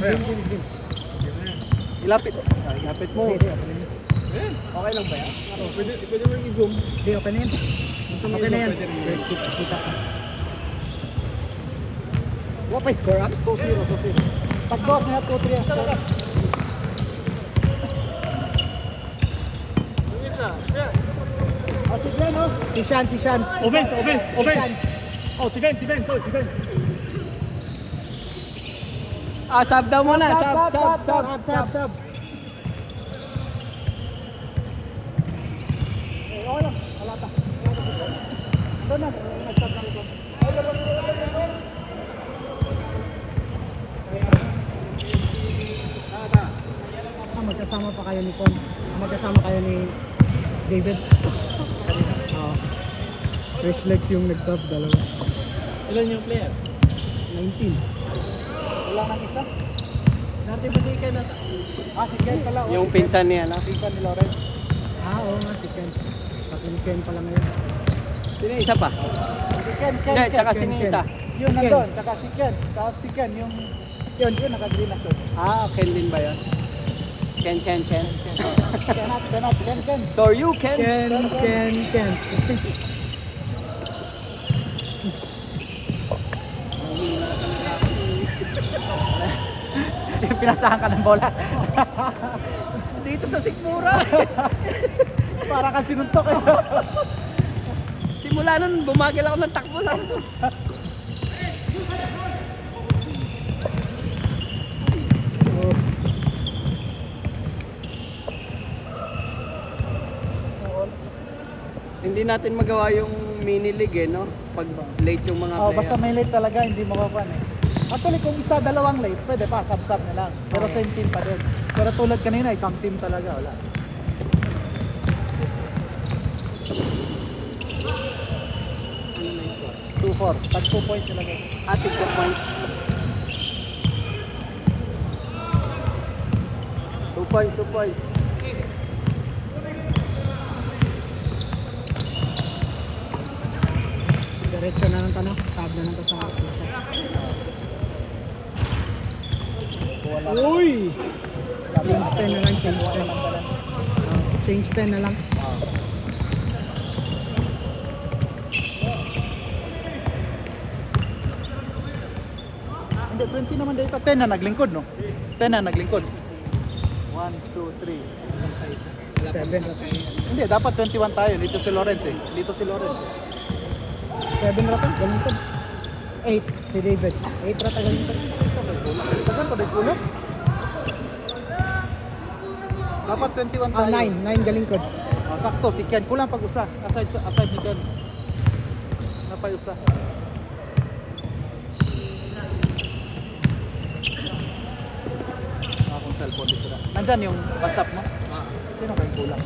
Game. Ilapit. Ilapit mo. Okay lang ba yan? Pwede mo i-zoom. Hindi, okay na yan. Okay na yan. Kita ka. What pa score up? 2-0. Pas boss na 2-3 ang score. Yung isa. Yeah. Si Shan. Offense. Shan. Oh, defense. Sub daw muna. Sub. Okay lang. Wala pa. Doon na. Nag-stop na ito. Magkasama pa kayo ni Con. Magkasama kayo ni David. Fresh legs yung nag-sub, dalawa. Ilan yung player? 19. Wala nang isa. Dati ba di kayo nata? Si Ken pala. Yung pinsan niya, no? Pinsan ni Lawrence. Oo nga, si Ken. Sa Ken pala ngayon. Sino yung isa pa? Si Ken. Hindi, tsaka sino yung isa? Yun nandun. Tsaka si Ken. Tapos si Ken, yung naka-green na suit. Ken din ba yun? Ken. Ken. So you Ken? Ken. Pinasahan ka ng bola. Dito sa Sikmura. Para ka sinuntok eh. Simula nun, bumagal ako ng takbo sa Hindi natin magawa yung mini league eh, no? Pag late yung mga player. Basta may late talaga, hindi mo kapan eh. Actually, kung isa, dalawang late, pwede pa, sub-sub na lang. Pero same team pa din. Pero tulad kanina, isang team talaga, wala. Ano na yung score? 2-4. Tag 2 points talaga. Ating 2 points. 2 points. Diretso na ng tanong. Sub na ng to sa lakas. Uy! Change 10 na lang. Change 10 na lang. Hindi, 20 naman dito. 10 na naglingkod, no? 10 na naglingkod. 1, 2, 3. 7 na tayo. Hindi, dapat 21 tayo. Dito si Lawrence eh. 7 rata, ganun to. 8, si David. 8 rata, ganun to. Tagal pa dito ulo. Dapat 21 tayo. 9 galing ko. Sakto, si Ken. Kulang pag-usa. Aside ni Ken. Napay-usa. Akong cellphone dito na. Nandyan yung WhatsApp mo? Sino kayong kulang?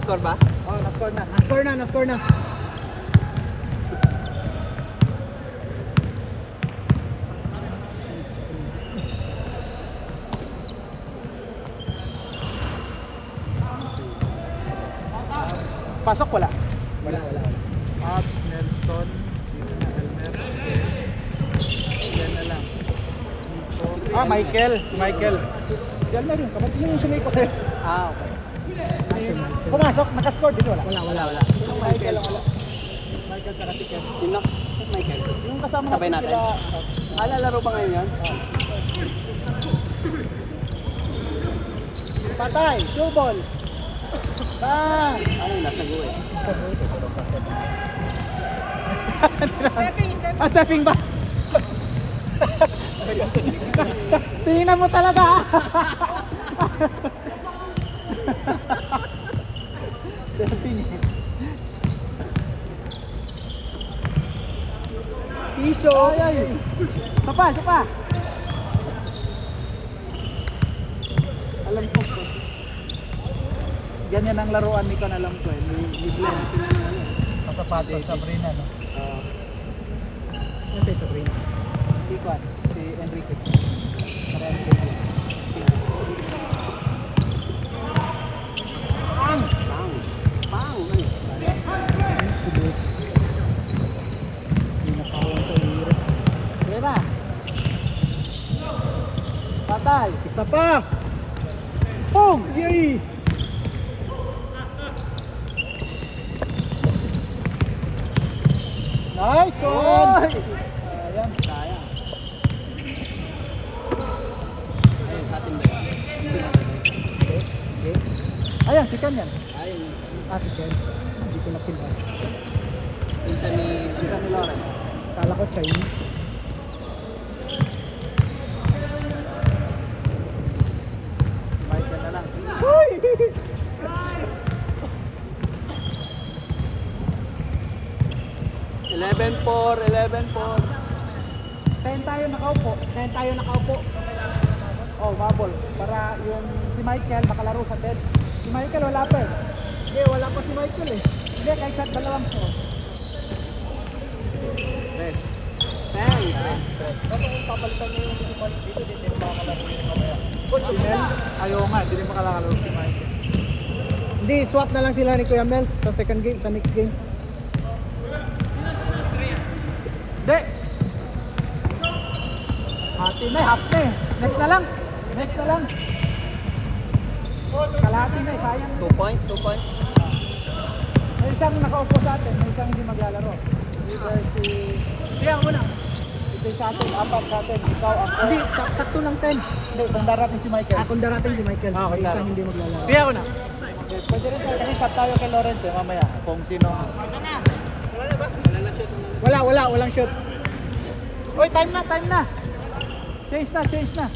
Score ba? Na-score na. Na-score na. Pasok wala? Wala. Abs, Nelson, Elmer, yan na lang. Michael. Si Elmer yung kamay. Yung sumay ko sa'yo. Okay. Pumasok, nakascore din wala? Wala. Michael lang wala. Michael tsaka si Ken. Sino? Michael. Yung kasama Sabay natin. sila. Lalaro ba ngayon yan? Patay, show ball. Ano yung nasa go eh? Stepping ba? Tingnan mo talaga. Stepping. Piso. Ay. Sapa. Alam ko. Ganyan ang laruan ni Kan, alam ko eh. Ni Glenn. Kasapatos, Sabrina, no? Ano si Sabrina? Si Kan, si Enrique. Pa! Boom! Yay! Nice one! Ayan. Sayang. Ayun, sa atin ba yun? Ayan, chicken yan. Ayun. Si Ken. Hindi ko napila. Minsan ni Lauren. Kala ko Chinese. Michael na lang. Uy! 11-4, 11-4. 10 tayo nakaupo. 10 tayo nakaupo. Oh, bubble. Para yung si Michael makalaro sa 10. Si Michael wala pa eh. Hindi, wala pa si Michael eh. Hindi, kahit sa dalawang to. Tres. Thanks. Pero kung papalitan niyo yung si Michael dito, hindi rin makakalaro yung kamaya. Si Mel, ayaw nga, hindi rin makakalaro si Michael. Hindi, swap na lang sila ni Kuya Mel sa second game, sa next game. Hindi! Hati na, half na eh. Next na lang. Next na lang. Kalahati na eh, sayang. 2 points, 2 points. May isang nakaupo sa atin, may isang hindi maglalaro. Either si... Siya ako na. Ito yung sa atin, apat sa atin. Ikaw, ako. Hindi, sakto lang 10. Hindi, kung darating si Michael. Kung darating si Michael, Ah, may kung isang darating. hindi maglalaro. Siya ako na. Okay, pwede rin tayo. Kasi sub tayo kay Lawrence eh, mamaya. Kung sino. Walang shoot. Uy, time na, time na. Change na, change na.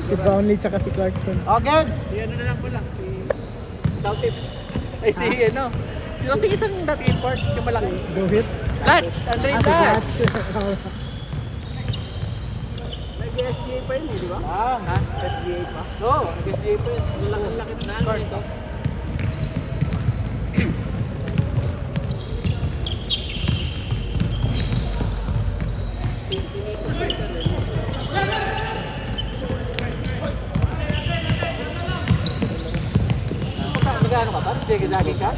Si Brownlee tsaka si Clarkson. Okay. Si ano na lang pala, si Dautip. Ay, si ano. Kasi isang dati import, yung malaki. Go hit. Clutch, Andre Si Clutch. Clutch. Nag-SGA pa yun eh, di ba? Lang. Ha? SGA pa? Oo, nag-SGA pa yun. Laki na ano ito. Nagano ka ba? Sige, ka?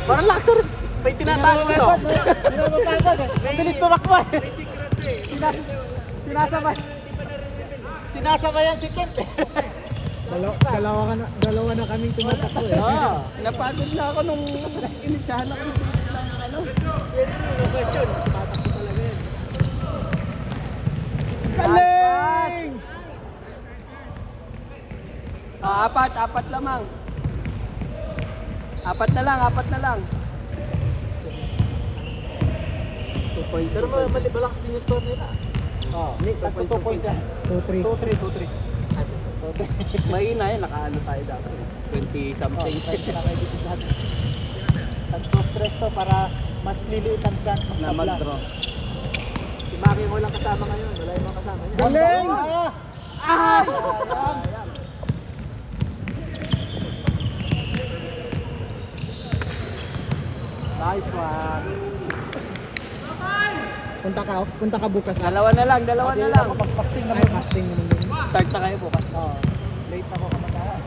Parang laser. May tinatago ito. Hindi na mapagod eh. Ang bilis tumakbo eh. Sinasabay. Sinasabayan si Kent eh. Dalawa na kaming tumatakbo eh. Ah, napagod na ako nung initsahan ako ng ano. Yung question, tatakbo talaga yan. Galing! Ah, apat lamang. Apat na lang. 2 points. Pero malakas din yung score nila. Oh, Hindi, 2 points yan. 2-3. 2-3. Mahina yan, nakaano tayo dati. 20 something. Tag-stress to para mas liliit ang chance Na ng mag-draw. Si Maki mo lang kasama ngayon. Wala yung mga kasama niya. Galing! Ah! Nice one. Punta ka bukas. Dalawa na lang. Mag-fasting na Ay, muna. fasting naman yun. Start na kayo bukas. Oh, late ako kamatahan.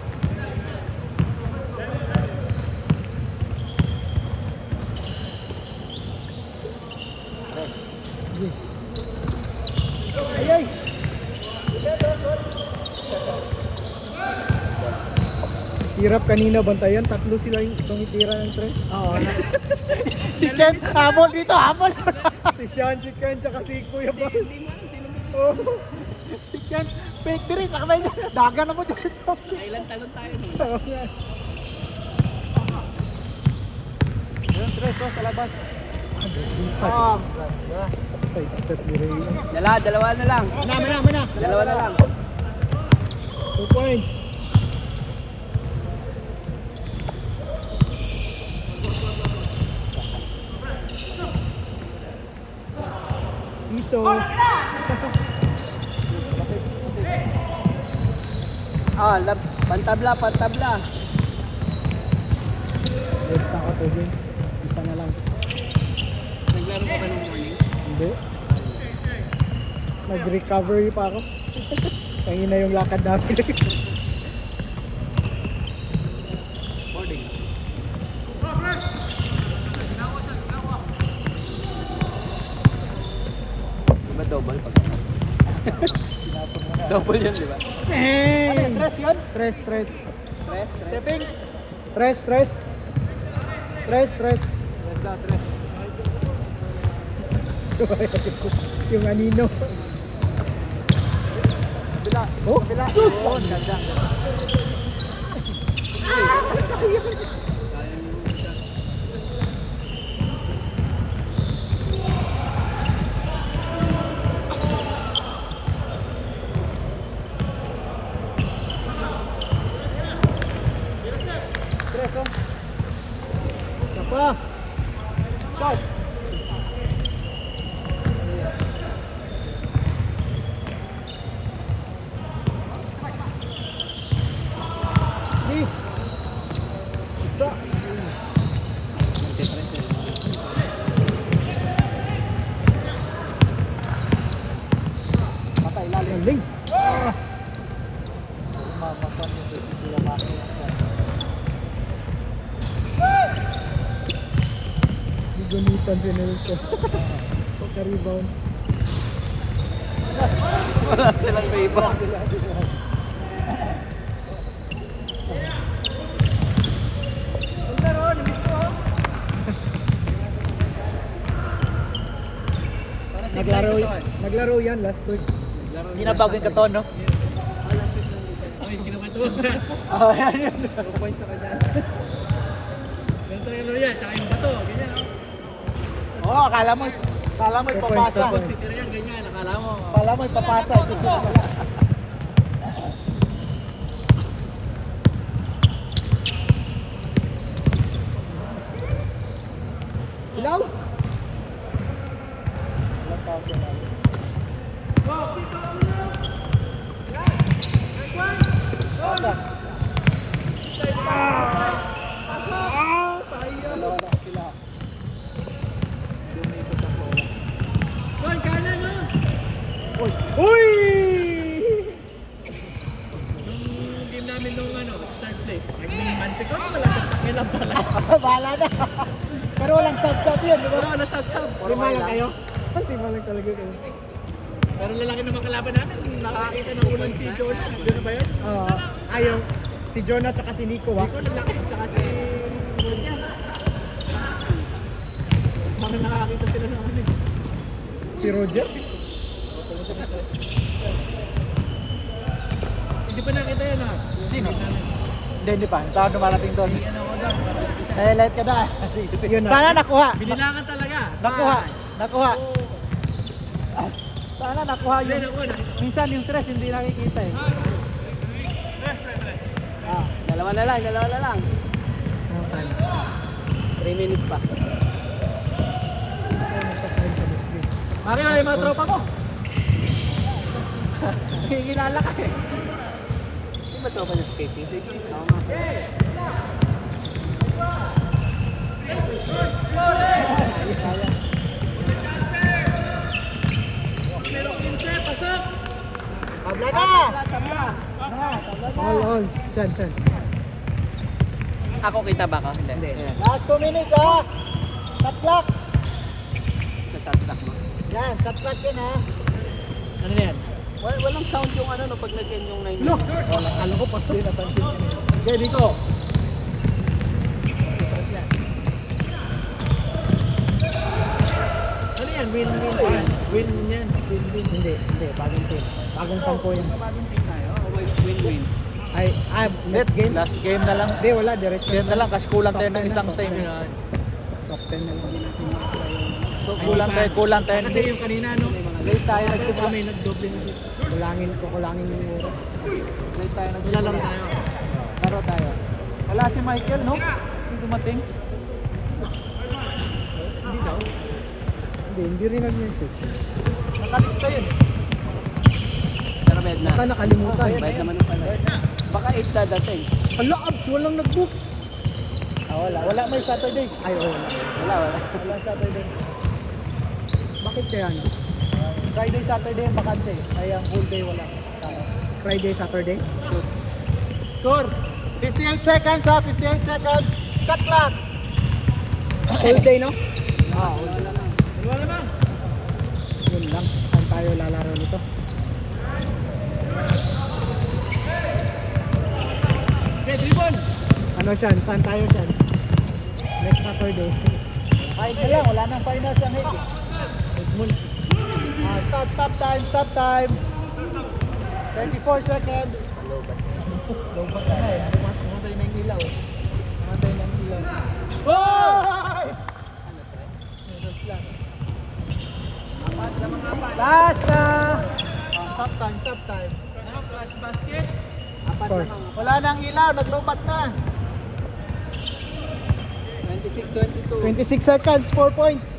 Ay, ay! Hirap kanina bantayan. Tatlo sila yung tumitira ng tres. Oo. Si Ken, habol dito, habol! Si Sean, si Ken, tsaka si Kuya Bal. Oh. Si Ken, fake diri, sa kamay niya. Dagan na mo dyan. Kailan talon tayo nun? Ayun, stress oh, sa labas. Ah. Side step ni Ray. Dalawa na lang. Mana. Dalawa na lang. 2 points. Piso. Pantabla. Next na ako 2 games. Isa na lang. Naglaro ka ba ng morning? Hindi. Nag-recovery pa ako. Kaya na yung lakad namin. Double yun, di ba? Ano yun? Tres yun? Tres. Tres. Tipping? Tres. Tres daw, tres. Yung anino. Bila. Oh, Bila. sus! Oh, ganda. Tres, oh. Isa pa. Shot. Ni. Isa. Patay, lalim. Galing. Mamasan yung sila makakita. Gunitan si Nelson. Pagka-rebound. Wala silang iba. Naglaro yan last week. Hindi na bago yung katon, no? Oh, yan yun. 2 points sa kanya. Ganito yung laro yan, tsaka yung bato, ganyan. Oo, akala mo ipapasa. Picture yan, ganyan, akala mo. Akala mo ipapasa, susunod wala. Ilaw? Walang tawag yan, Ali. Pasa. Dalawa na sila. Dumikot ang bola. Juan, kanan, no? Uy! Nung game namin nung third place, nag-man ko, wala sa pakilang pala. Bahala na. Pero walang sub-sub yun, di ba? Wala na sub-sub. Lima lang kayo? Lima lang talaga kayo. Pero lalaki naman kalaban namin, nakakita ng unang si Jonah. Jonah ba yun? Oo. Ayaw. Si Jonah tsaka si Nico, Hindi ah. ko lalaki, tsaka si Julian. Bakit nakakita sila ng ano? Si Roger. Hindi pa nakita yan, ha? Sino? Hindi pa. Saan dumarating doon? Highlight ka na. Yun na. Sana nakuha. Binilangan talaga. Nakuha. Sana nakuha Hindi, yung... nakuha na. Minsan yung tres hindi nakikita eh. Dalawa na lang. Okay. 3 minutes pa. Tayo magpa-time sa next game. Mari, wala yung mga tropa ko. Nakikilala ka eh. Sino ba tropa niya si Casey? Si Casey. Tabla na! All. Saan? Ako kita ba ka? Hindi. Last 2 minutes ha! Shot clock! Sa shot clock mo. Yan, shot clock yun ha! Ano na yan? Walang sound yung ano no pag nag-end yung 9 No! minutes. Alam ko pasok. Hindi napansin yun eh. Okay, Nico. Ano yan? Win-win yan. Win yan. Win-win. Hindi. Bagong team. Bagong 10 yan. Bagong team tayo. Win-win. Next game? Last game na lang. Hindi, wala. Diretso. Yan na lang kasi kulang tayo ng Top 10 na, isang top team. 10. Top 10 na lang. So, Kulang tayo. kasi yung kanina no, Late tayo kami nagsimula. nag-doble na dito. Kulangin yung oras. Late tayo Wala nagsimula. lang tayo. Laro tayo. Wala si Michael, no? Yung dumating. Hindi daw. Hindi rin nag-message. Nakalista yun. Pero bed na. Baka nakalimutan. Bayad naman ng pala. Baka 8 na dating. Hala, abs, walang nag-book. Wala. Wala may Saturday. Ay, oo. Wala. Wala Saturday. Bakit kaya nga? Friday, Saturday, bakante. Ay, ang whole day wala. Friday, Saturday? Score! 58 seconds ha! 58 seconds! Shot clock! Whole day, no? Wala naman. Yun lang. Saan tayo lalaro nito? Ano siyan? Saan tayo siyan? Next Saturday. Kain ka lang, wala nang finals ang hit. Stop time. 34 seconds. Lobat na nga eh. Namatay na yung ilaw. Hoy! Last na! Stop time. Score. Wala nang ilaw, naglobat na. 26-22. 26 seconds, 4 points.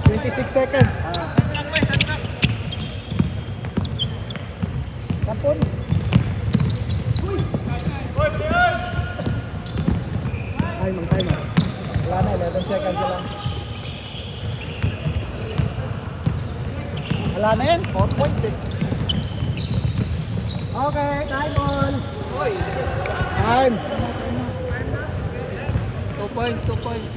26 seconds. Tampon. Time. Wala na, 11 seconds na lang. Wala na yan, 4 points eh. Okay, time on. Hoy, Time. 2 points.